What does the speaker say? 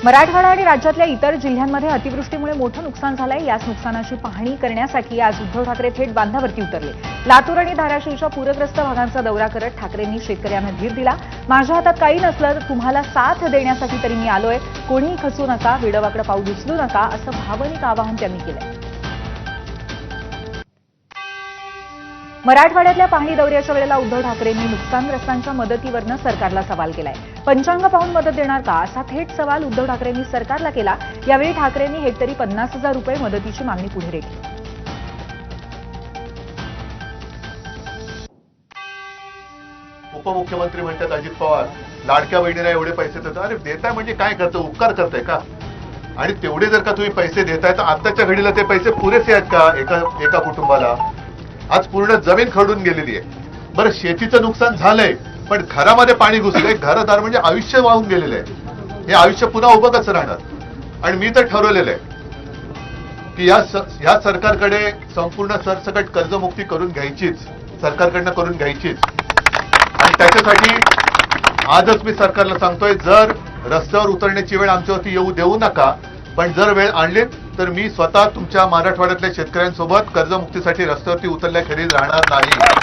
मराठवाडा आणि राज्यातल्या इतर जिल्ह्यांमध्ये अतिवृष्टीमुळे मोठं नुकसान झालंय। याच नुकसानाची पाहणी करण्यासाठी आज उद्धव ठाकरे थेट बांधावरती उतरले। लातूर आणि धाराशिवच्या पूरग्रस्त भागांचा दौरा करत ठाकरेंनी शेतकऱ्यांना धीर दिला। माझ्या हातात काही नसलं तर तुम्हाला साथ देण्यासाठी तरी मी आलोय, कोणीही खचू नका, वेडवाकडं पाऊल उचलू नका, असं भावनिक आवाहन त्यांनी केलंय। मराठवाड्यातल्या पाहणी दौऱ्याच्या वेळेला उद्धव ठाकरेंनी नुकसानग्रस्तांच्या मदतीवरनं सरकारला सवाल केलाय। पंचांग पाहून मदत देणार का, असा थेट सवाल उद्धव ठाकरेंनी सरकारला केला। यावेळी ठाकरेंनी हेक्टरी 50,000 रुपये मदतीची मागणी पुढे रेटली। उपमुख्यमंत्री म्हणतात अजित पवार लाडक्या बहिणीला एवढे पैसे देतात। अरे देताय म्हणजे काय करतं, उपकार करताय का? आणि तेवढे जर का तुम्ही पैसे देताय तर आताच्या घडीला ते पैसे पुरेसे आहेत का एका कुटुंबाला? आज पूर्ण जमीन खरडून गेलेली आहे। बरं, शेतीचं नुकसान झालंय, पण घरामध्ये पाणी घुसलंय, घरदार म्हणजे आयुष्य वाहून गेलेलं आहे। हे आयुष्य पुन्हा उभं कसं राहणार? आणि मी तर ठरवलेलं आहे की या सरकारकडे संपूर्ण सरसकट कर्जमुक्ती करून घ्यायचीच, सरकारकडनं करून घ्यायचीच। आणि त्याच्यासाठी आजच मी सरकारला सांगतोय, जर रस्त्यावर उतरण्याची वेळ आमच्यावरती येऊ देऊ नका, पण जर वेळ आणलीत तर मी स्वतः तुमच्या मराठवाड्यातल्या शेतकऱ्यांसोबत कर्जमुक्तीसाठी रस्त्यावरती उतरल्याखेरीज राहणार नाही।